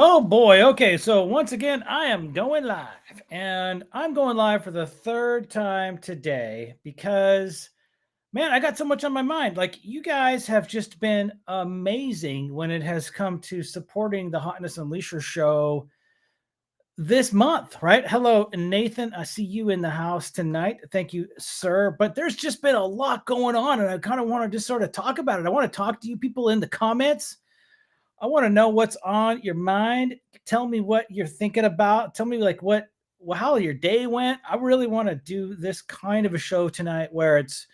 Oh boy. Okay. So once again, I am going live and I'm going live for the third time today because, man, I got so much on my mind. Like, you guys have just been amazing when it has come to supporting the Hotness Unleasher show this month, right? Hello, Nathan. I see you in the house tonight. Thank you, sir. But there's just been a lot going on, and I kind of want to just sort of talk about it. I want to talk to you people in the comments. I want to know what's on your mind. Tell me what you're thinking about. Tell me like how your day went. I really want to do this kind of a show tonight where it's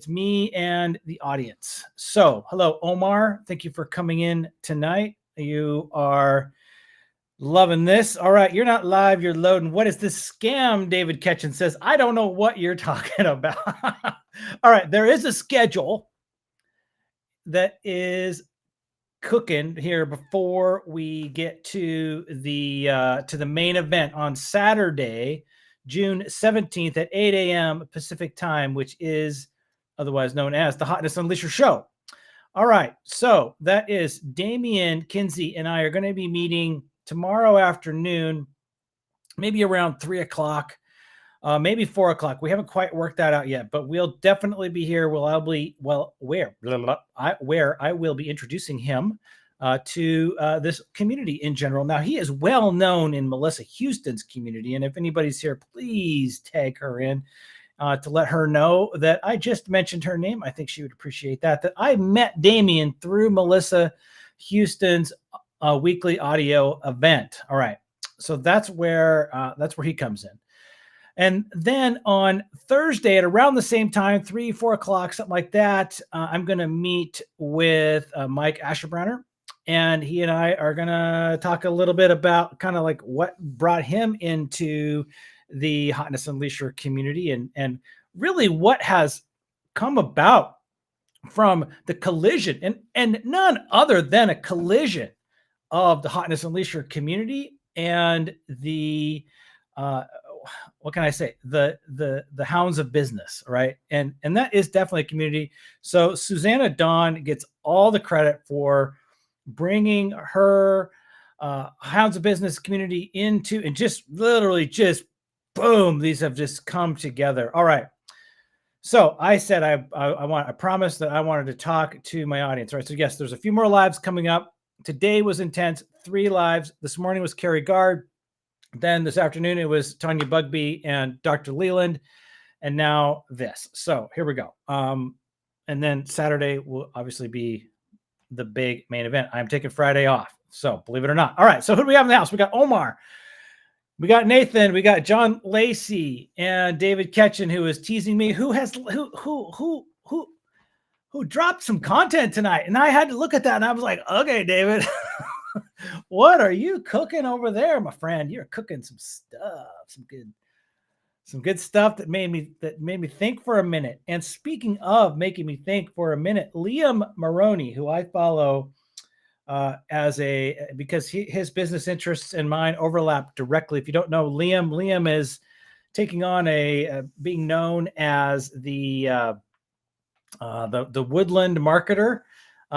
me and the audience. So, hello, Omar. Thank you for coming in tonight. You are loving this. All right, you're not live, you're loading. What is this scam? David Ketchen says, I don't know what you're talking about. All right, there is a schedule that is cooking here before we get to the main event on Saturday, June 17th at 8 a.m. Pacific time, which is otherwise known as the Hotness Unleasher show. All right, so that is Damian Kinsey and I are going to be meeting tomorrow afternoon, maybe around 3 o'clock, maybe 4 o'clock. We haven't quite worked that out yet, but we'll definitely be here. Where I will be introducing him to this community in general. Now, he is well known in Melissa Houston's community, and if anybody's here, please tag her in to let her know that I just mentioned her name. I think she would appreciate that. That I met Damian through Melissa Houston's weekly audio event. All right, so that's where he comes in. And then on Thursday at around the same time, 3-4 o'clock, something like that, I'm going to meet with Mike Asherbrunner. And he and I are going to talk a little bit about kind of like what brought him into the Hotness Unleasher community and really what has come about from the collision and none other than a collision of the Hotness Unleasher community and the what can I say? The hounds of business, right? And that is definitely a community. So Susanna Dawn gets all the credit for bringing her hounds of business community into and just literally just boom, these have just come together. All right. So I said I promised that I wanted to talk to my audience, right? So yes, there's a few more lives coming up. Today was intense. 3 lives. This morning was Carrie Gard. Then this afternoon, it was Tanya Bugby and Dr. Leland. And now this. So here we go. And then Saturday will obviously be the big main event. I'm taking Friday off. So believe it or not. All right. So who do we have in the house? We got Omar. We got Nathan. We got John Lacey and David Ketchen, who is teasing me. Who dropped some content tonight? And I had to look at that and I was like, okay, David. What are you cooking over there, my friend? You're cooking some stuff, some good stuff that made me think for a minute. And speaking of making me think for a minute, Liam Maroney, who I follow because his business interests and mine overlap directly. If you don't know Liam is taking on being known as the woodland marketer.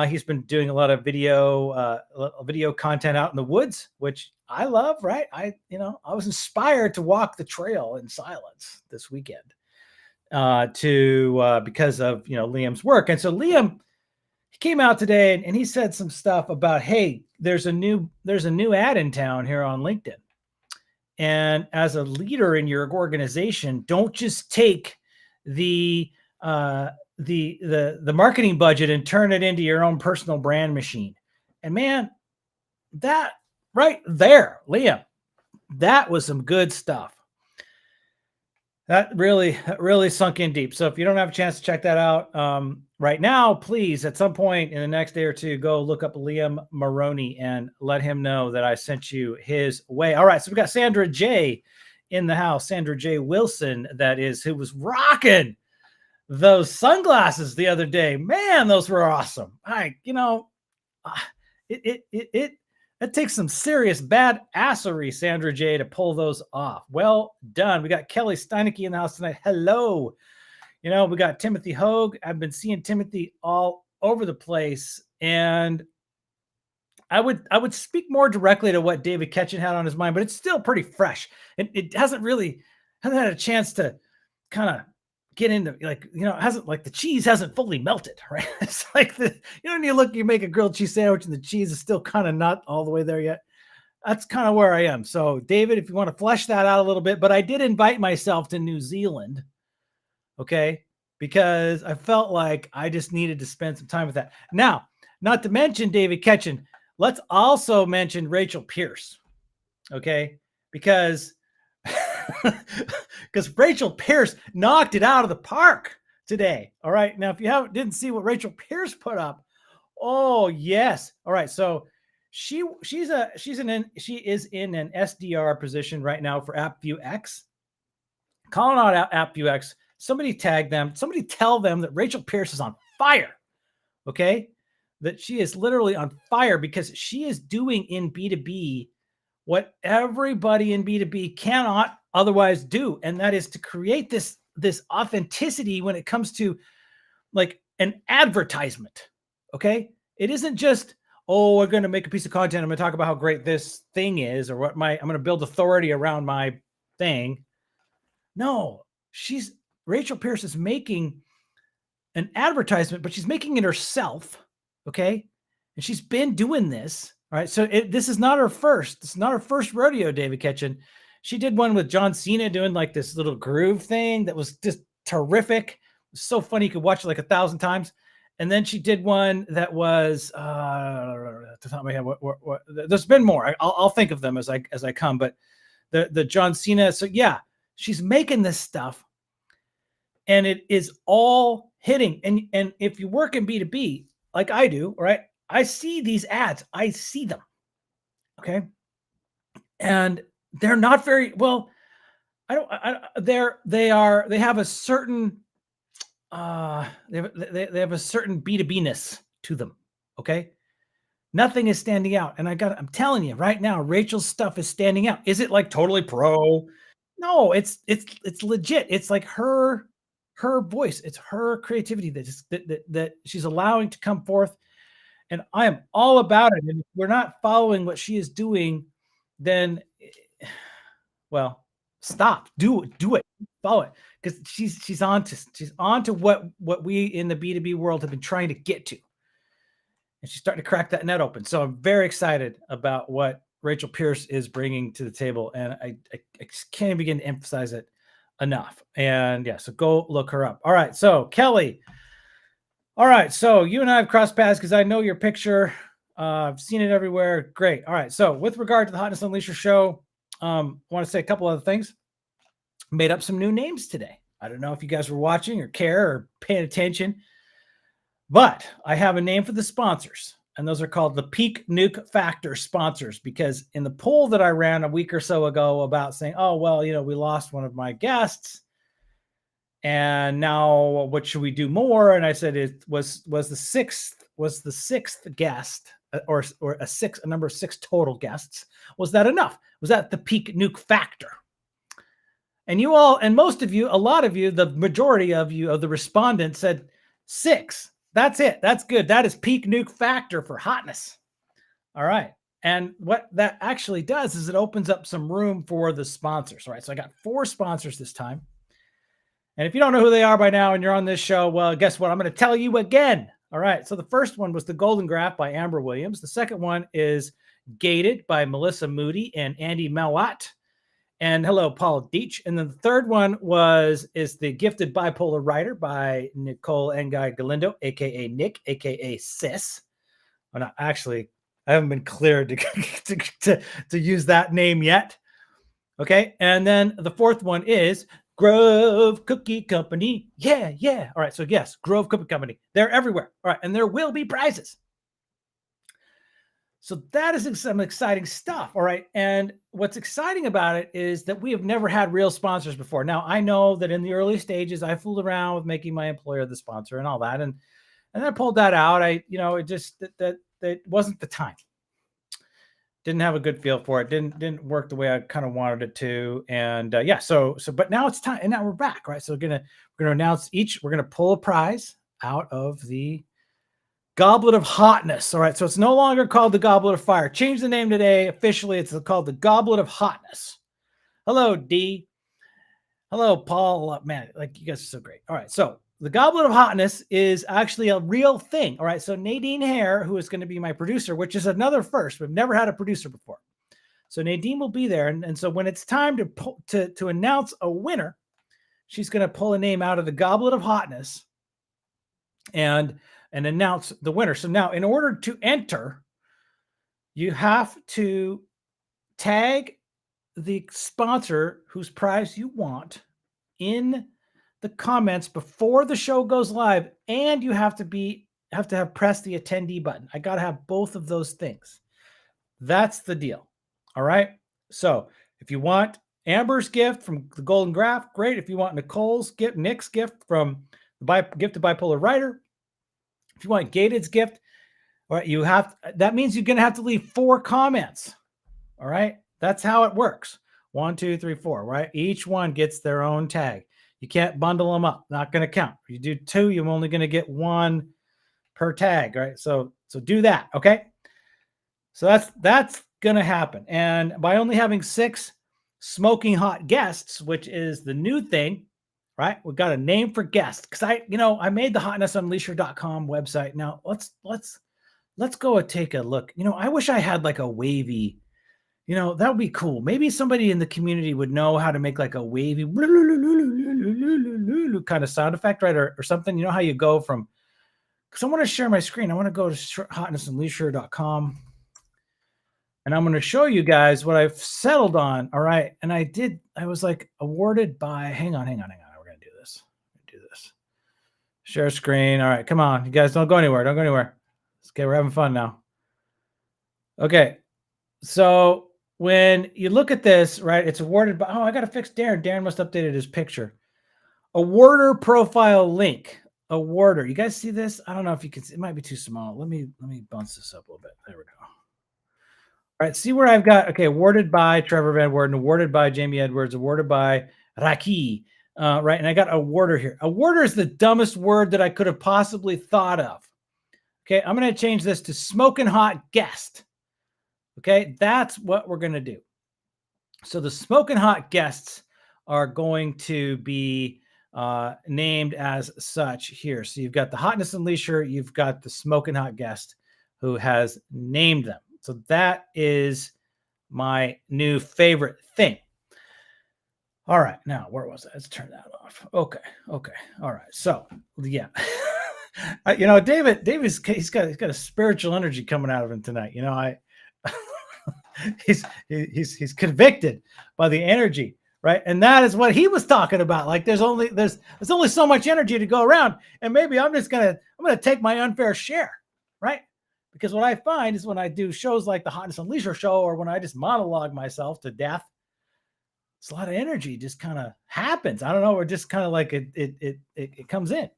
He's been doing a lot of video content out in the woods, which I love, right? I was inspired to walk the trail in silence this weekend because of, Liam's work. And so Liam, he came out today and he said some stuff about, hey, there's a new ad in town here on LinkedIn. And as a leader in your organization, don't just take the marketing budget and turn it into your own personal brand machine. And man, that right there, Liam, that was some good stuff. That really sunk in deep. So if you don't have a chance to check that out right now, please, at some point in the next day or two, go look up Liam Maroney and let him know that I sent you his way. All right, so we got Sandra J in the house. Sandra J Wilson, that is, who was rocking those sunglasses the other day. Man, those were awesome. It takes some serious bad assery, Sandra J, to pull those off. Well done. We got Kelly Steinecke in the house tonight. Hello. We got Timothy Hogue. I've been seeing Timothy all over the place. And I would speak more directly to what David Ketchin had on his mind, but it's still pretty fresh. It hasn't had a chance to kind of get into, like, it hasn't, like, the cheese hasn't fully melted, right? It's like when you make a grilled cheese sandwich and the cheese is still kind of not all the way there yet. That's kind of where I am. So, David, if you want to flesh that out a little bit, but I did invite myself to New Zealand, okay? Because I felt like I just needed to spend some time with that. Now, not to mention David Ketchin, let's also mention Rachel Pierce, okay? Because because Rachel Pierce knocked it out of the park today. All right. Now, if you didn't see what Rachel Pierce put up, oh yes. All right. So she is in an SDR position right now for AppView X. Calling out AppView X. Somebody tag them. Somebody tell them that Rachel Pierce is on fire. Okay. That she is literally on fire because she is doing in B2B what everybody in B2B cannot otherwise do. And that is to create this authenticity when it comes to, like, an advertisement. Okay. It isn't just, oh, we're going to make a piece of content. I'm going to talk about how great this thing is, or I'm going to build authority around my thing. No, Rachel Pierce is making an advertisement, but she's making it herself. Okay. And she's been doing this. All right. So this is not her first. It's not her first rodeo, David Ketchin. She did one with John Cena doing like this little groove thing that was just terrific. It was so funny. You could watch it like 1,000 times. And then she did one that was, at the top of my head, there's been more. I'll think of them as I come, but the John Cena. So yeah, she's making this stuff and it is all hitting. And if you work in B2B, like I do, right? I see these ads. I see them. Okay. And they're not very well. They have a certain they have a certain B2B-ness to them. Okay. Nothing is standing out. And I'm telling you right now, Rachel's stuff is standing out. Is it like totally pro? No, it's legit. It's like her voice. It's her creativity that she's allowing to come forth. And I am all about it. And if we're not following what she is doing, then, well, stop. Do it. Follow it. Because she's on to what we in the B2B world have been trying to get to. And she's starting to crack that net open. So I'm very excited about what Rachel Pierce is bringing to the table. And I can't begin to emphasize it enough. And yeah, so go look her up. All right. So Kelly. All right. So you and I have crossed paths because I know your picture. I've seen it everywhere. Great. All right. So with regard to the Hotness Unleashed show, I want to say a couple other things. Made up some new names today. I don't know if you guys were watching or care or paying attention, but I have a name for the sponsors, and those are called the Peak Nuke Factor sponsors, because in the poll that I ran a week or so ago about saying, oh, well, we lost one of my guests, and now what should we do more? And I said it was the sixth guest, or a number of 6 total guests. Was that enough? Was that the Peak Nuke Factor? And you all, and most of you, a lot of you, the majority of you, of the respondents said 6. That's it. That's good. That is Peak Nuke Factor for hotness. All right. And what that actually does is it opens up some room for the sponsors. All right. So I got 4 sponsors this time. And if you don't know who they are by now and you're on this show, well, guess what? I'm going to tell you again. All right. So the first one was the Golden Graph by Amber Williams. The second one is Gated by Melissa Moody and Andy Mawat. And hello, Paul Deitch. And then the third one is the Gifted Bipolar Writer by Nicole Ngai Galindo, aka Nick, aka Sis. Well, not actually, I haven't been cleared to use that name yet. Okay. And then the fourth one is Grove Cookie Company. Yeah. All right. So yes, Grove Cookie Company. They're everywhere. All right. And there will be prizes. So that is some exciting stuff. All right. And what's exciting about it is that we have never had real sponsors before. Now, I know that in the early stages, I fooled around with making my employer the sponsor and all that. And I pulled that out. It just, that wasn't the time. Didn't have a good feel for it. Didn't work the way I kind of wanted it to. And yeah, so, but now it's time. And now we're back. Right. So we're going to announce we're going to pull a prize out of the Goblet of Hotness. All right. So it's no longer called the Goblet of Fire. Change the name today. Officially, it's called the Goblet of Hotness. Hello, D. Hello, Paul. Man, like you guys are so great. All right. So the Goblet of Hotness is actually a real thing. All right. So Nadine Hare, who is going to be my producer, which is another first. We've never had a producer before. So Nadine will be there. And so when it's time to announce a winner, she's going to pull a name out of the Goblet of Hotness and announce the winner. So now, in order to enter, you have to tag the sponsor whose prize you want in the comments before the show goes live, and you have to have pressed the attendee button. I got to have both of those things. That's the deal. All right. So if you want Amber's gift from the Golden Graph, great. If you want Nick's gift from the Gifted Bipolar Writer, if you want Gated's gift, all right, that means you're going to have to leave 4 comments. All right. That's how it works. 1, 2, 3, 4, right? Each one gets their own tag. You can't bundle them up. Not going to count. If you do 2, you're only going to get 1 per tag, right? So do that. Okay. So that's going to happen. And by only having 6 smoking hot guests, which is the new thing, right? We've got a name for guests. Cause I made the hotnessunleasher.com website. Now let's go and take a look. I wish I had like a wavy, that would be cool. Maybe somebody in the community would know how to make like a wavy kind of sound effect, right? Or something. You know how you go from, because I want to share my screen. I want to go to hotnessunleasher.com. And I'm going to show you guys what I've settled on. All right. And I was like awarded by, hang on. We're going to do this. Share screen. All right. Come on. You guys don't go anywhere. Okay. We're having fun now. Okay. So when you look at this, right, it's awarded by, I got to fix Darren. Darren must have updated his picture. Awarder profile link. Awarder. You guys see this? I don't know if you can see. It might be too small. Let me bounce this up a little bit. There we go. All right, see where I've got, okay, awarded by Trevor Van Worden, awarded by Jamie Edwards, awarded by Raki, right? And I got awarder here. Awarder is the dumbest word that I could have possibly thought of. Okay, I'm going to change this to smoking hot guest. Okay, that's what we're going to do. So the smoking hot guests are going to be named as such here. So you've got the Hotness Unleasher, you've got the smoking hot guest who has named them. So that is my new favorite thing. All right. Now, where was that? Let's turn that off. Okay. All right. So, yeah. David's he's got a spiritual energy coming out of him tonight. He's convicted by the energy, right? And that is what he was talking about. Like there's only so much energy to go around, and maybe I'm gonna take my unfair share, right? Because what I find is when I do shows like the Hotness Unleasher show, or when I just monologue myself to death, it's a lot of energy just kind of happens. I don't know, or just kind of like it comes in.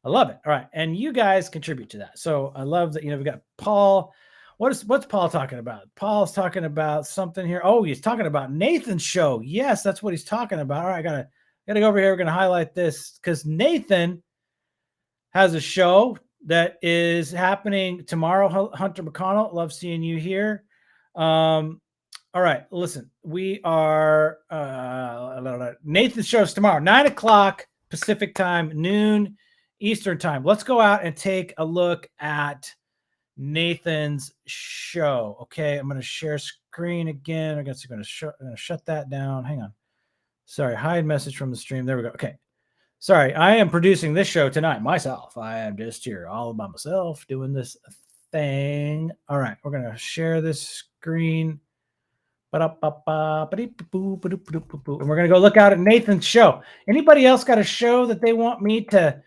I love it. All right, and you guys contribute to that. So I love that. We got Paul. What's Paul talking about? Paul's talking about something here. Oh, he's talking about Nathan's show. Yes, that's what he's talking about. All right, I gotta go over here. We're gonna highlight this because Nathan has a show that is happening tomorrow. Hunter McConnell, love seeing you here. All right, listen, we are Nathan's show is tomorrow, 9:00 Pacific time, noon Eastern time. Let's go out and take a look at Nathan's show. Okay, I'm going to share screen again. I'm going to shut that down. Hang on. Sorry, hide message from the stream. There we go. Okay. Sorry, I am producing this show tonight myself. I am just here all by myself doing this thing. All right, we're going to share this screen. And we're going to go look out at Nathan's show. Anybody else got a show that they want me to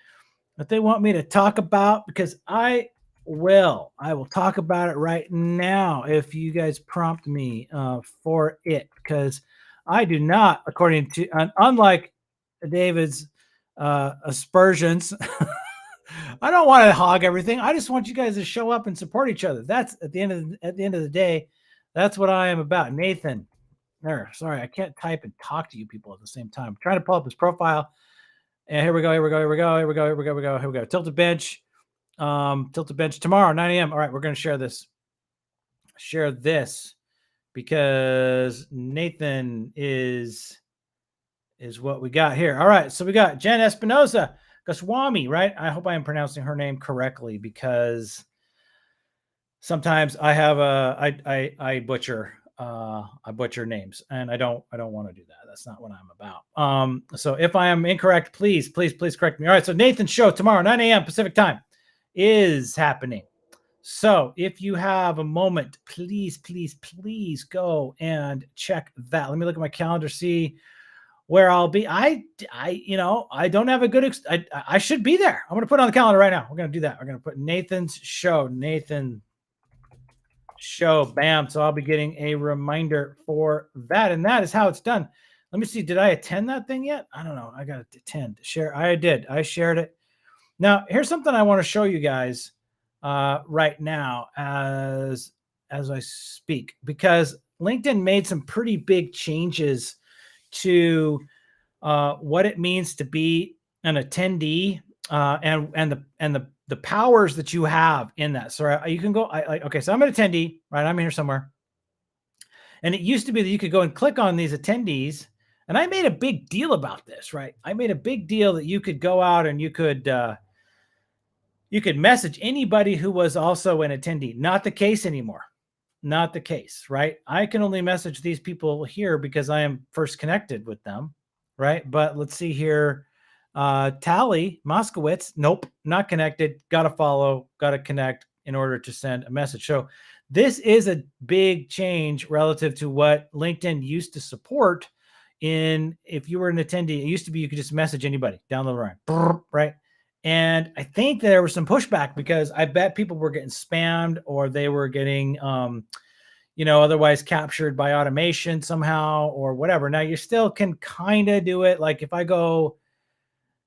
talk about? Because I will talk about it right now if you guys prompt me for it, because I do not, according to, unlike David's aspersions, I don't want to hog everything. I just want you guys to show up and support each other. That's at the end of the day, that's what I am about. Nathan, there. Sorry, I can't type and talk to you people at the same time. I'm trying to pull up his profile. And here we go. Tilted bench. Tilted Bench tomorrow, 9 a.m. All right, we're going to share this. Share this because Nathan is what we got here. All right, so we got Jen Espinosa Goswami, right? I hope I am pronouncing her name correctly because sometimes I have I butcher names, and I don't want to do that. That's not what I'm about. So if I am incorrect, please correct me. All right, so Nathan's show tomorrow, 9 a.m. Pacific time, is happening. So if you have a moment, please go and check that. Let me look at my calendar, see where I'll be. I don't have a good. I should be there. I'm going to put it on the calendar right now. We're going to do that. We're going to put Nathan's show. Bam. So I'll be getting a reminder for that, and that is how it's done. Let me see. Did I attend that thing yet? I don't know. I got to attend. Share. I did. I shared it. Now here's something I want to show you guys right now as I speak, because LinkedIn made some pretty big changes to what it means to be an attendee and the powers that you have in that. So you can go. Okay, so I'm an attendee, right? I'm here somewhere, and it used to be that you could go and click on these attendees. And I made a big deal about this, right? I made a big deal that you could go out and you could message anybody who was also an attendee. Not the case anymore. Not the case, right? I can only message these people here because I am first connected with them, right? But let's see here. Tally Moskowitz, nope, not connected. Got to follow, got to connect in order to send a message. So this is a big change relative to what LinkedIn used to support. If you were an attendee, it used to be you could just message anybody down the line, right? And I think there was some pushback because I bet people were getting spammed or they were getting, otherwise captured by automation somehow or whatever. Now you still can kind of do it. Like if I go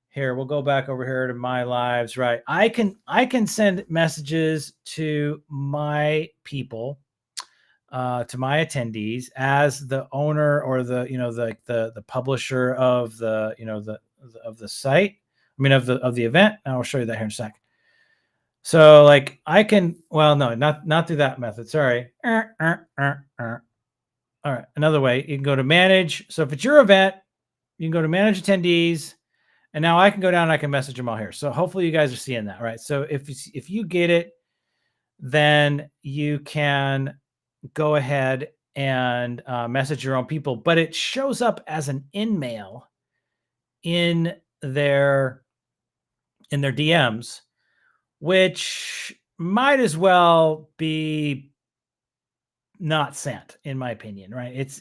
here, we'll go back over here to my lives, right? I can send messages to my people, to my attendees as the owner or the publisher of of the site. I mean, of the event. And I'll show you that here in a sec. So like I can, well, no, not through that method. Sorry. All right. Another way, you can go to manage. So if it's your event, you can go to manage attendees, and now I can go down and I can message them all here. So hopefully you guys are seeing that, right? So if you get it, then you can go ahead and message your own people, but it shows up as an InMail in their DMs, which might as well be not sent, in my opinion, right? It's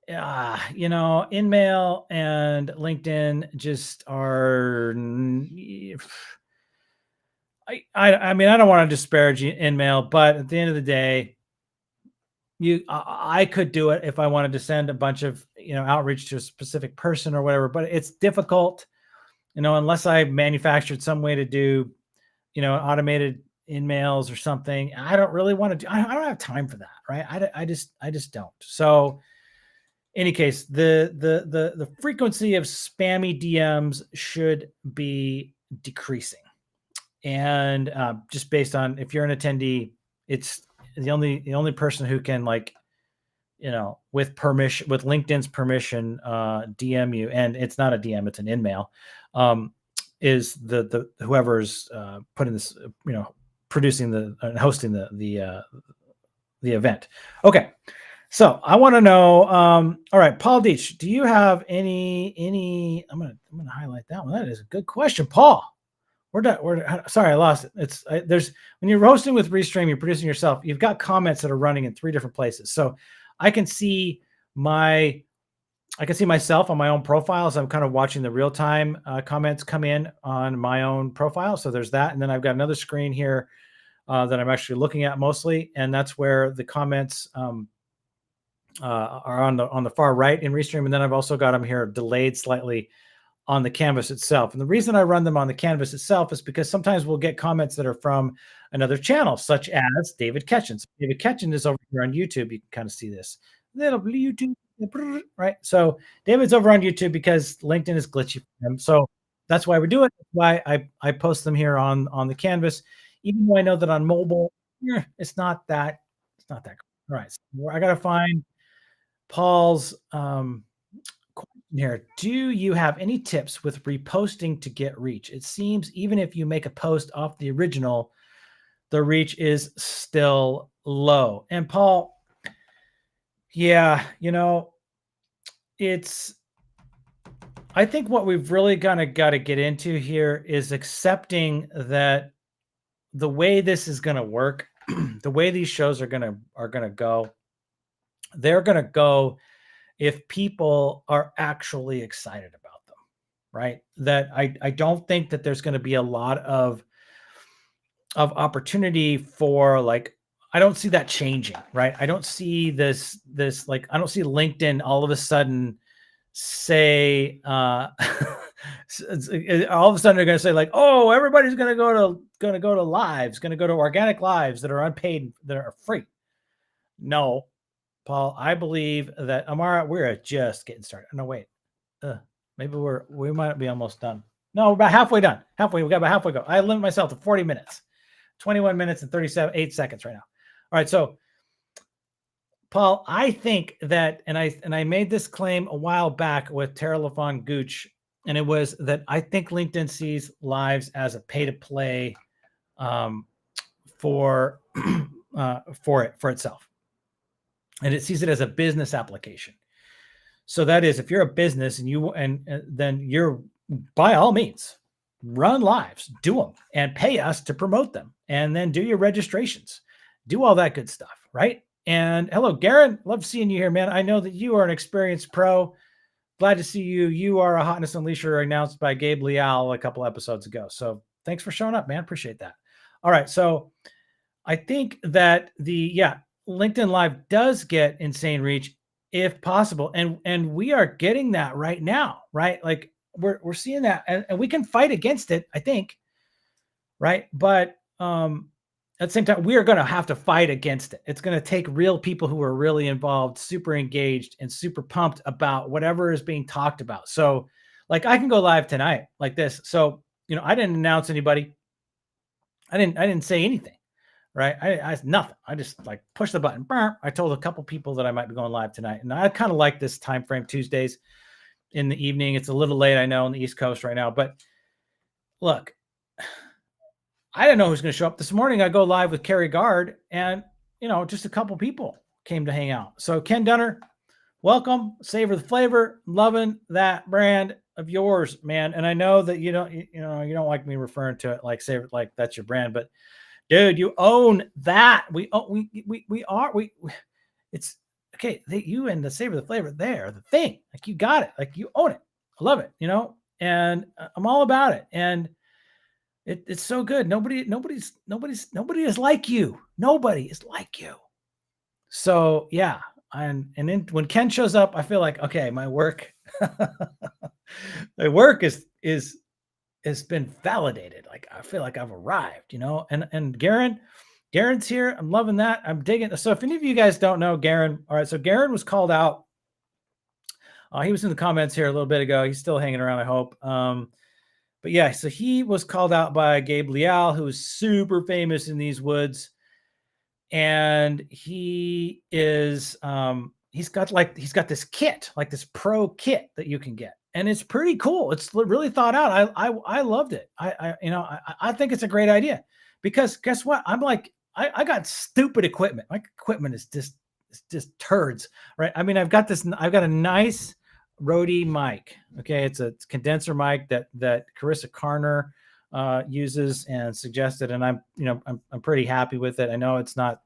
InMail and LinkedIn just are. I mean, I don't want to disparage InMail, but at the end of the day, I could do it if I wanted to send a bunch of outreach to a specific person or whatever, but it's difficult, unless I manufactured some way to do automated InMails or something. I don't really want to do. I don't have time for that, right? I just don't. So, any case, the frequency of spammy DMs should be decreasing, and just based on if you're an attendee, it's the only person who can with permission, with LinkedIn's permission, DM you, and it's not a DM, it's an InMail, is the whoever's putting this, producing hosting the event. Okay. So I want to know, all right, Paul Deitch, do you have any, I'm going to highlight that one. That is a good question, Paul. Sorry, I lost it. There's, when you're hosting with Restream, you're producing yourself, you've got comments that are running in 3 different places. So I can see myself on my own profile. So I'm kind of watching the real-time comments come in on my own profile. So there's that. And then I've got another screen here that I'm actually looking at mostly. And that's where the comments are on the far right in Restream. And then I've also got them here delayed slightly on the canvas itself. And the reason I run them on the canvas itself is because sometimes we'll get comments that are from another channel, such as David Ketchen. So David Ketchen is over here on YouTube. You can kind of see this little YouTube, right? So David's over on YouTube because LinkedIn is glitchy for him. So That's why we do it. That's why I post them here on the canvas, even though I know that on mobile, it's not that cool. All right, so I gotta find Paul's question here. Do you have any tips with reposting to get reach? It seems even if you make a post off the original, the reach is still low. And Paul, yeah, it's I think what we've really kind of got to get into here is accepting that the way this is going to work, the way these shows are going to go, they're going to go if people are actually excited about them, right? That I don't think that there's going to be a lot of opportunity for like I don't see that changing, right? I don't see this like I don't see LinkedIn all of a sudden say all of a sudden they're going to say like, oh, everybody's going to go to lives, going to go to organic lives that are unpaid, that are free. No, Paul, I believe that Amara, we're just getting started. No, wait, uh, maybe we might be almost done. No, we're about halfway done. Halfway, we got about halfway go. I limit myself to 40 minutes, 21 minutes and 8 seconds right now. All right, so Paul, I think that, and I made this claim a while back with Tara LaFon Gooch, and it was that I think LinkedIn sees lives as a pay to play um, for for itself, and it sees it as a business application. So that is, if you're a business and then you're by all means run lives, do them, and pay us to promote them, and then do your registrations, do all that good stuff, right? And hello, Garen. Love seeing you here, man. I know that you are an experienced pro. Glad to see you. You are a Hotness Unleasher announced by Gabe Leal a couple episodes ago. So thanks for showing up, man. Appreciate that. All right. So I think that LinkedIn Live does get insane reach if possible. And we are getting that right now, right? Like we're seeing that and we can fight against it, I think. Right. But at the same time, we are going to have to fight against it. It's going to take real people who are really involved, super engaged, and super pumped about whatever is being talked about. So, like, I can go live tonight like this. So, I didn't announce anybody. I didn't say anything, right? I nothing. I just like push the button. I told a couple people that I might be going live tonight, and I kind of like this time frame, Tuesdays in the evening. It's a little late, I know, on the East Coast right now, but look. I didn't know who's going to show up. This morning, I go live with Kerry Guard, and just a couple people came to hang out. So Ken Dunner, welcome. Savor the flavor. Loving that brand of yours, man. And I know that you don't like me referring to it like savor, like that's your brand, but dude, you own that. It's okay. You and the savor the flavor, there, the thing. Like you got it. Like you own it. I love it. And I'm all about it. And it's so good. Nobody is like you. Nobody is like you. So yeah, and then when Ken shows up, I feel like okay, my work, my work has been validated. Like I feel like I've arrived, And Garen's here. I'm loving that. I'm digging. So if any of you guys don't know Garen, all right. So Garen was called out. He was in the comments here a little bit ago. He's still hanging around, I hope. But yeah, so he was called out by Gabe Leal, who is super famous in these woods. And he is he's got this kit, like this pro kit that you can get. And it's pretty cool. It's really thought out. I loved it. I think it's a great idea because guess what? I'm like, I got stupid equipment. My equipment is just turds, right? I mean, I've got a nice Rode mic. Okay, it's a condenser mic that Carissa Carner uses and suggested, and I'm pretty happy with it. I know it's not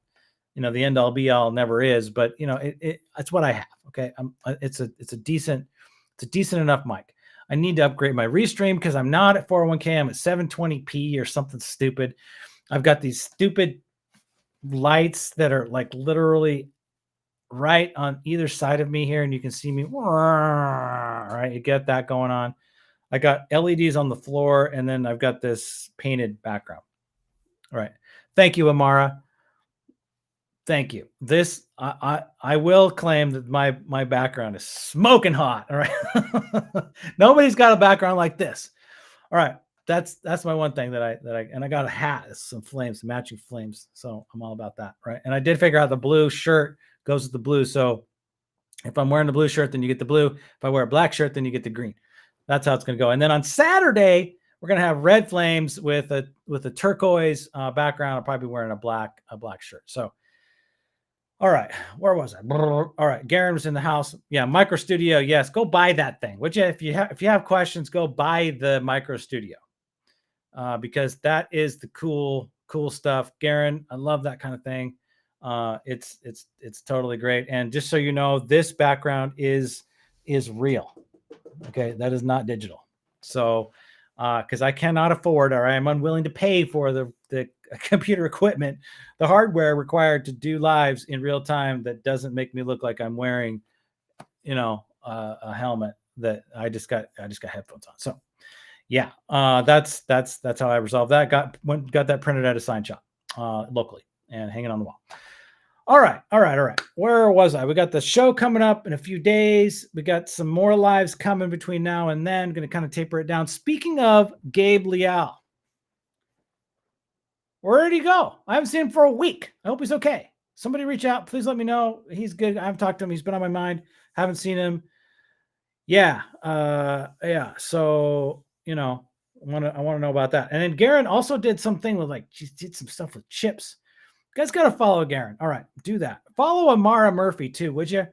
the end all be all, never is, but it's what I have. Okay, it's a decent enough mic. I need to upgrade my Restream because I'm not at 401k. I'm at 720p or something stupid. I've got these stupid lights that are like literally right on either side of me here, and you can see me. Right, you get that going on. I got LEDs on the floor, and then I've got this painted background. All right, thank you, Amara. Thank you. This I will claim that my background is smoking hot. All right, nobody's got a background like this. All right. That's my one thing that I got a hat, some flames, matching flames. So I'm all about that. Right. And I did figure out the blue shirt goes with the blue. So if I'm wearing the blue shirt, then you get the blue. If I wear a black shirt, then you get the green. That's how it's going to go. And then on Saturday, we're going to have red flames with a turquoise background. I'll probably be wearing a black shirt. So, all right, where was I? All right, Garen was in the house. Yeah, Micro Studio. Yes, go buy that thing. Would you? If you have questions, go buy the Micro Studio because that is the cool stuff. Garen, I love that kind of thing. It's totally great. And just so you know, this background is real. Okay, that is not digital. So, because I cannot afford, or I am unwilling to pay for the computer equipment, the hardware required to do lives in real time that doesn't make me look like I'm wearing, a helmet that I just got headphones on. So, yeah, that's how I resolved that. Got that printed at a sign shop locally and hanging on the wall. All right. Where was I? We got the show coming up in a few days. We got some more lives coming between now and then. Going to kind of taper it down. Speaking of Gabe Leal, where did he go? I haven't seen him for a week. I hope he's okay. Somebody reach out. Please let me know. He's good. I haven't talked to him. He's been on my mind. Haven't seen him. Yeah. Yeah. So, I want to know about that. And then Garen also did something with she did some stuff with chips. You guys got to follow Garen. All right, do that. Follow Amara Murphy too, would you? All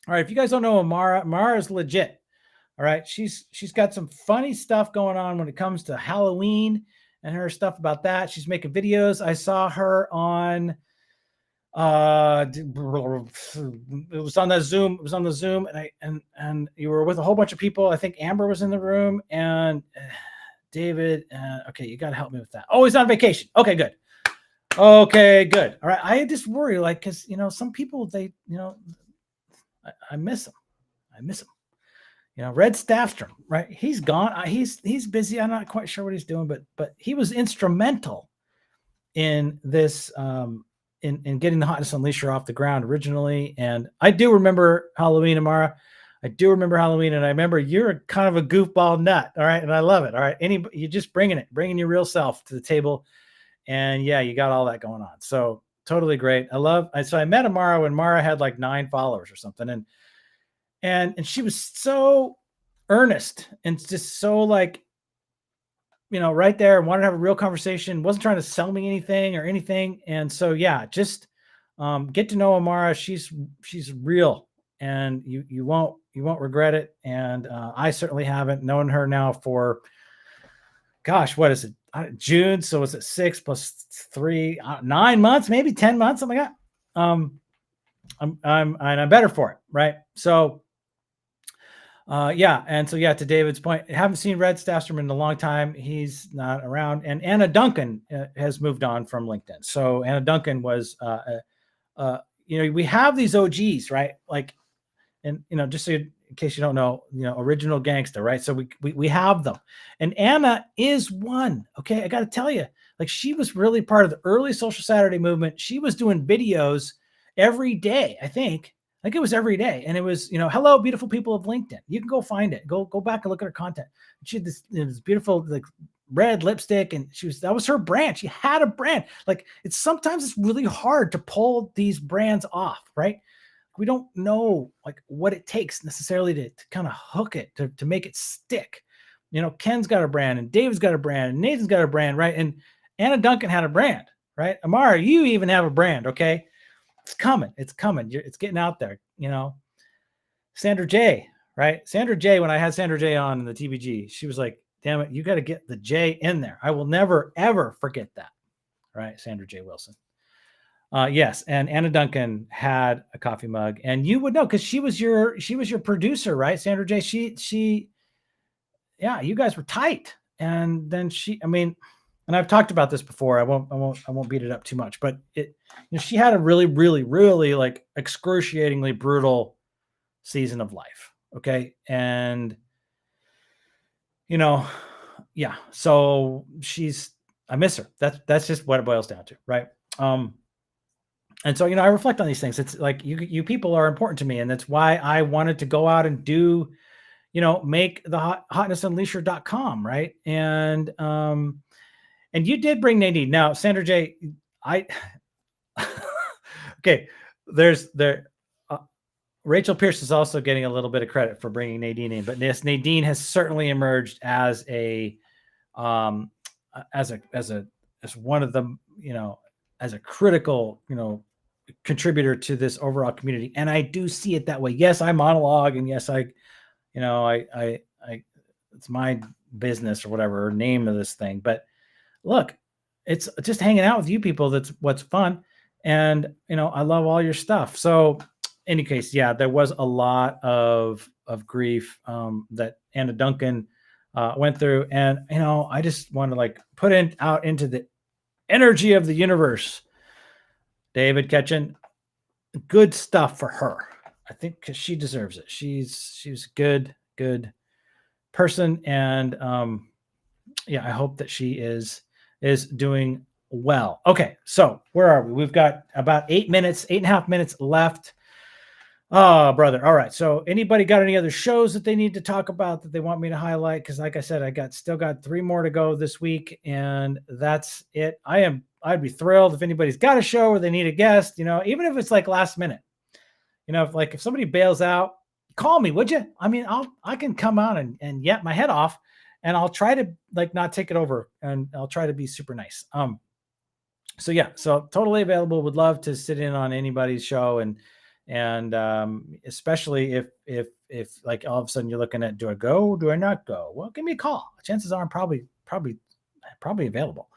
right, if you guys don't know Amara is legit. All right, she's got some funny stuff going on when it comes to Halloween and her stuff about that. She's making videos. I saw her on it was on the Zoom. It was on the Zoom, and you were with a whole bunch of people. I think Amber was in the room and David. Okay, you got to help me with that. Oh, he's on vacation. Okay, good. Okay, good. All right. I just worry, because some people they, I miss them. I miss them. Red Staffstrom, right? He's gone. He's busy. I'm not quite sure what he's doing, but he was instrumental in this in getting the Hotness Unleasher off the ground originally. And I do remember Halloween, Amara. I do remember Halloween, and I remember you're kind of a goofball nut. All right, and I love it. All right, you're just bringing your real self to the table. And yeah, you got all that going on. So totally great. So I met Amara when Mara had 9 followers or something. And she was so earnest and just so right there, wanted to have a real conversation, wasn't trying to sell me anything or anything. And so, yeah, just get to know Amara. She's real and you won't regret it. And I certainly haven't known her now for, gosh, what is it? June. So is it 6 plus 3, 9 months, maybe 10 months, something like that. I'm better for it. Right. So, yeah. And so, yeah, to David's point, I haven't seen Red Staffstrom in a long time. He's not around. And Anna Duncan has moved on from LinkedIn. So Anna Duncan was, we have these OGs, right? And, just so in case you don't know, original gangster, right? So we have them. And Anna is one. Okay. I got to tell you, she was really part of the early Social Saturday movement. She was doing videos every day. I think it was every day. And it was, hello, beautiful people of LinkedIn. You can go find it. Go back and look at her content. She had this beautiful, red lipstick, and that was her brand. She had a brand. Sometimes it's really hard to pull these brands off, right? We don't know what it takes necessarily to kind of hook it, to make it stick. Ken's got a brand and David's got a brand and Nathan's got a brand, right? And Anna Duncan had a brand, right? Amara, you even have a brand, okay? It's coming. It's getting out there, Sandra J, right? Sandra J, when I had Sandra J on in the TBG, she was like, damn it, you got to get the J in there. I will never, ever forget that, right? Sandra J Wilson. Yes, and Anna Duncan had a coffee mug, and you would know because she was your producer, right, Sandra J? She, yeah, you guys were tight, and then and I've talked about this before. I won't beat it up too much, but she had a really, really, really excruciatingly brutal season of life. Okay, and yeah, so I miss her. That's just what it boils down to, right? And so, I reflect on these things. It's you people are important to me. And that's why I wanted to go out and do, make the hotnessunleasher.com, right? And you did bring Nadine. Now, Sandra J, I okay, there's there Rachel Pierce is also getting a little bit of credit for bringing Nadine in, but yes, Nadine has certainly emerged as um, as one of the, as a critical, contributor to this overall community. And I do see it that way. Yes, I monologue, and yes, I it's my business or whatever name of this thing. But look, it's just hanging out with you people. That's what's fun. And, I love all your stuff. So any case, yeah, there was a lot of grief that Anna Duncan went through. And, I just want to put out into the energy of the universe, David Ketchen, good stuff for her. I think because she deserves it. She's a good person. And yeah, I hope that she is doing well. Okay, so where are we? We've got about 8.5 minutes left. Oh, brother. All right. So anybody got any other shows that they need to talk about that they want me to highlight? Because like I said, still got 3 more to go this week, and that's it. I'd be thrilled if anybody's got a show or they need a guest, even if it's last minute. If somebody bails out, call me, would you? I mean, I can come out and yap my head off, and I'll try to not take it over, and I'll try to be super nice. So yeah, so totally available. Would love to sit in on anybody's show, and especially if all of a sudden you're looking at, do I go? Do I not go? Well, give me a call. Chances are I'm probably available.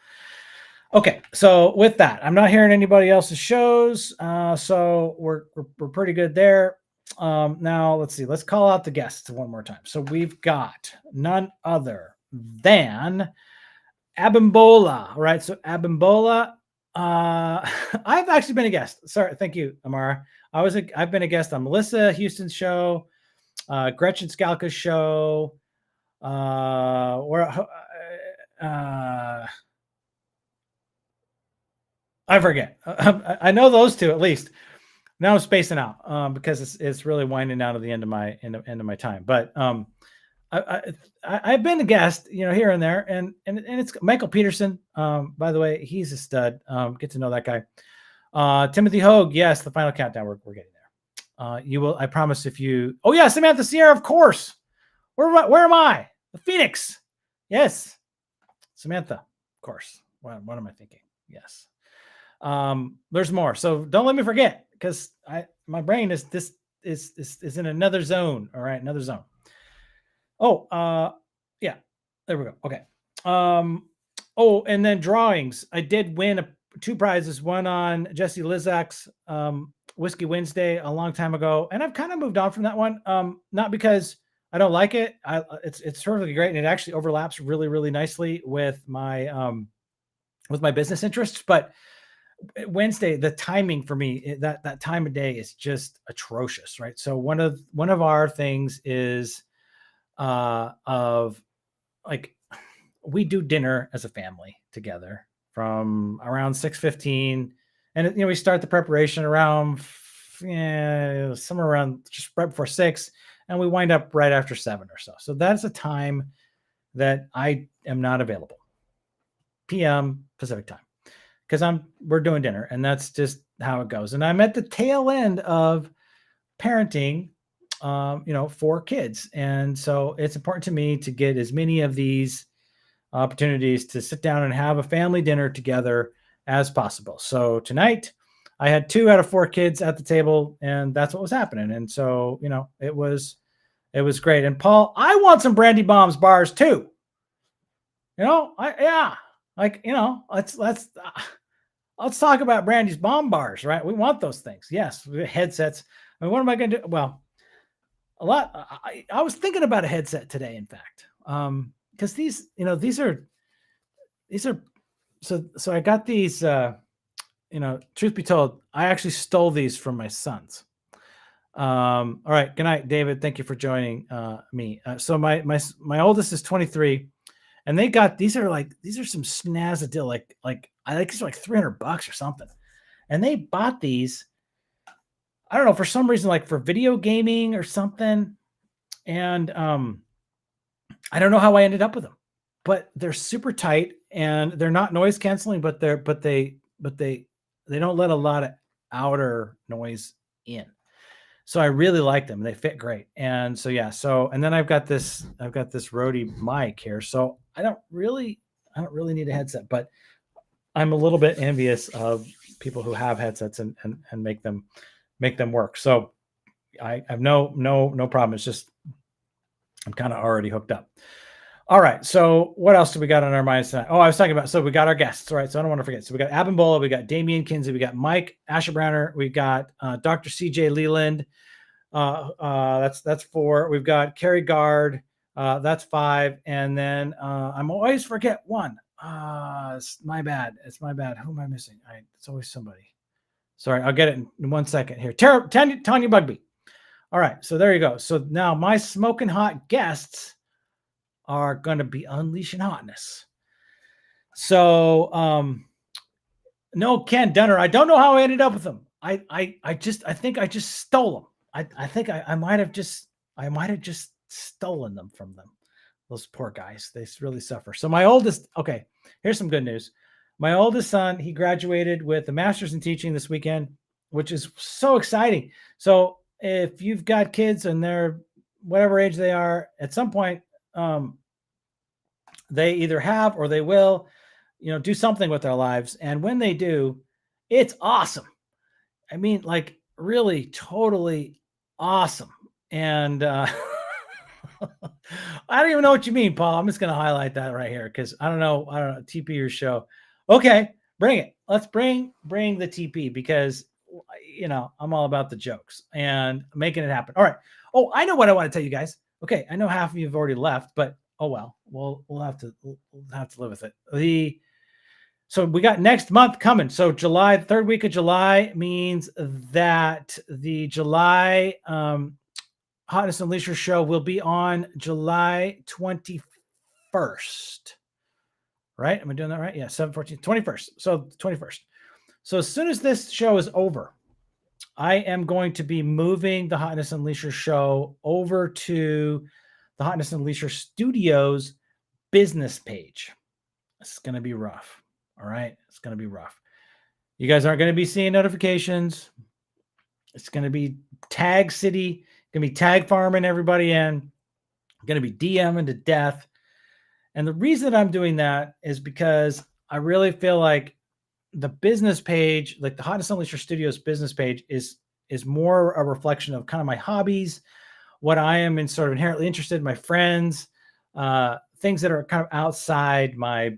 Okay, so with that, I'm not hearing anybody else's shows, so we're pretty good there. Now let's see. Let's call out the guests one more time. So we've got none other than Abimbola, right? So Abimbola, I've actually been a guest. Sorry, thank you, Amara. I've been a guest on Melissa Houston's show, Gretchen Scalca's show, I forget. I know those two at least. Now I'm spacing out because it's really winding down to the end of my time. But I've been a guest, here and there, and it's Michael Peterson. By the way, he's a stud. Get to know that guy. Timothy Hogue, yes, the Final Countdown. We're getting there. You will. I promise. If you. Oh yeah, Samantha Sierra, of course. Where am I? The Phoenix. Yes, Samantha, of course. What am I thinking? Yes. There's more. So don't let me forget, because my brain is in another zone. All right, another zone. Oh, yeah, there we go. Okay. Oh, and then drawings. I did win 2 prizes. One on Jesse Lizak's Whiskey Wednesday a long time ago, and I've kind of moved on from that one. Not because I don't like it. It's perfectly great, and it actually overlaps really, really nicely with my business interests. But Wednesday, the timing for me, that time of day is just atrocious, right? So one of our things is we do dinner as a family together from around 6:15, and we start the preparation around somewhere around just right before 6, and we wind up right after 7 or so. So that's a time that I am not available, PM Pacific time, because we're doing dinner, and that's just how it goes. And I'm at the tail end of parenting 4 kids. And so it's important to me to get as many of these opportunities to sit down and have a family dinner together as possible. So tonight I had 2 out of 4 kids at the table, and that's what was happening. And so, it was great. And Paul, I want some Brandy Bombs bars too. Let's talk about Brandy's bomb bars, right? We want those things. Yes. Headsets. I mean, what am I going to do? Well, a lot. I was thinking about a headset today, in fact, because these are so I got these. Truth be told, I actually stole these from my sons. All right. Good night, David. Thank you for joining me. So my oldest is 23, and they got these are some snazadil, I think it's like $300 or something, and they bought these. I don't know, for some reason, for video gaming or something. And I don't know how I ended up with them, but they're super tight and they're not noise canceling, but they don't let a lot of outer noise in. So I really like them. They fit great. And so yeah, and then I've got this Rode mic here. So I don't really need a headset, but I'm a little bit envious of people who have headsets and make them work. So I have no problem. It's just I'm kind of already hooked up. All right. So what else do we got on our minds tonight? Oh, I was talking about, so we got our guests. All right. So I don't want to forget. So we got Abimbola, we got Damian Kinsey, we got Mike Asherbrowner, we got Dr. CJ Leland. That's 4. We've got Carrie Guard. That's 5. And then I'm always forget one. It's my bad. Who am I missing? It's always somebody. Sorry. I'll get it in 1 second here. Tanya Bugby. All right. So there you go. So now my smoking hot guests are going to be unleashing hotness. So, no, Ken Dunner. I don't know how I ended up with them. I think I just stole them. I think I might have just stolen them from them. Those poor guys, they really suffer. So my oldest, okay, here's some good news. My oldest son, he graduated with a master's in teaching this weekend, which is so exciting. So if you've got kids and they're whatever age they are, at some point, they either have or they will, do something with their lives. And when they do, it's awesome. I mean, like really totally awesome. And I don't even know what you mean, Paul. I'm just going to highlight that right here because I don't know. TP your show. Okay, bring it. Let's bring the TP because I'm all about the jokes and making it happen. All right. Oh, I know what I want to tell you guys. Okay, I know half of you have already left, but oh well. We'll have to live with it. So we got next month coming. So July, third week of July means that the July Hotness Unleasher show will be on July 21st. Right? Am I doing that right? Yeah, 7/14, 21st. So 21st. So as soon as this show is over, I am going to be moving the Hotness Unleasher show over to the Hotness Unleasher Studios business page. It's going to be rough. All right. It's going to be rough. You guys aren't going to be seeing notifications. It's going to be tag city, going to be tag farming everybody in, going to be DMing to death. And the reason that I'm doing that is because I really feel like the business page, like the Hotness Unleasher Studios business page is more a reflection of kind of my hobbies, what I am in sort of inherently interested in, my friends, things that are kind of outside my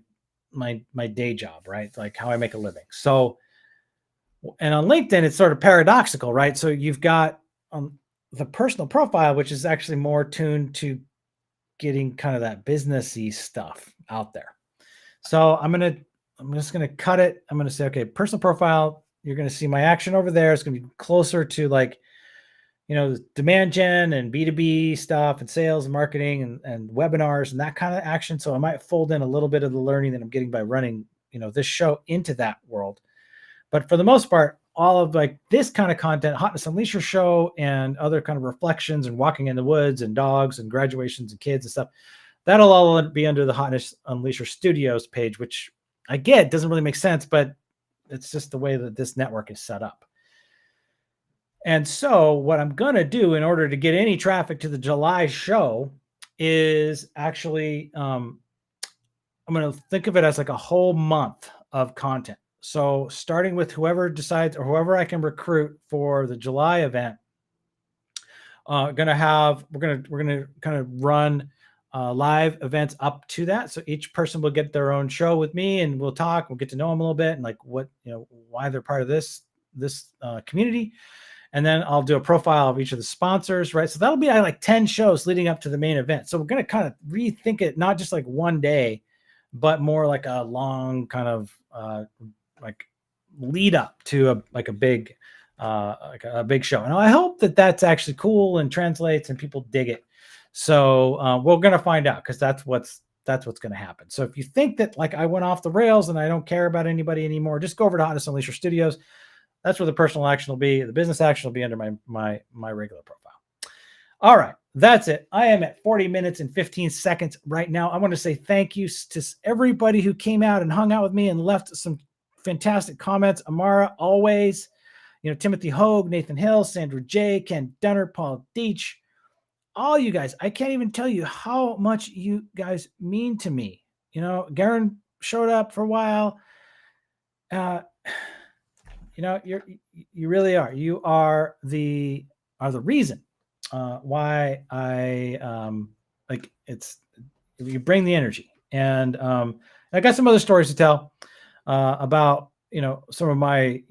day job, right? Like how I make a living. So, and on LinkedIn, it's sort of paradoxical, right? So you've got the personal profile, which is actually more tuned to getting kind of that businessy stuff out there. So I'm just going to cut it. I'm going to say, okay, personal profile, you're going to see my action over there. It's going to be closer to like, demand gen and B2B stuff and sales and marketing and webinars and that kind of action. So I might fold in a little bit of the learning that I'm getting by running, this show into that world. But for the most part, all of like this kind of content, Hotness Unleasher show and other kind of reflections and walking in the woods and dogs and graduations and kids and stuff, that'll all be under the Hotness Unleasher Studios page, which I get doesn't really make sense, but it's just the way that this network is set up. And so what I'm going to do in order to get any traffic to the July show is actually, I'm going to think of it as like a whole month of content. So starting with whoever decides or whoever I can recruit for the July event, we're going to kind of run live events up to that. So each person will get their own show with me and we'll talk, we'll get to know them a little bit and like what, why they're part of this community. And then I'll do a profile of each of the sponsors, right? So that'll be like 10 shows leading up to the main event. So we're going to kind of rethink it, not just like one day, but more like a long kind of like lead up to a big show. And I hope that that's actually cool and translates and people dig it. So we're going to find out because that's what's going to happen. So if you think that like I went off the rails and I don't care about anybody anymore, just go over to Hotness Unleasher Studios. That's where the personal action will be. The business action will be under my regular profile. All right. that's it. I am at 40 minutes and 15 seconds right now. I want to say thank you to everybody who came out and hung out with me and left some fantastic comments. Amara, always, Timothy Hogue, Nathan Hill, Sandra J, Ken Dunner, Paul Deach, all you guys. I can't even tell you how much you guys mean to me. Garen showed up for a while. You really are. You are the reason why I like it's. You bring the energy, and I got some other stories to tell about some of my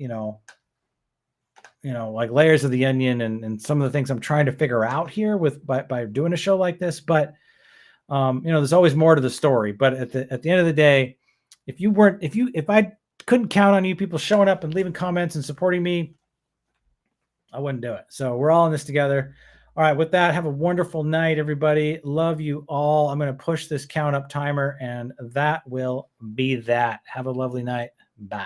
like layers of the onion and some of the things I'm trying to figure out here with by doing a show like this. But there's always more to the story. But at the end of the day, if I couldn't count on you people showing up and leaving comments and supporting me, I wouldn't do it. So we're all in this together. All right. With that, have a wonderful night, everybody. Love you all. I'm going to push this count up timer, and that will be that. Have a lovely night. Bye.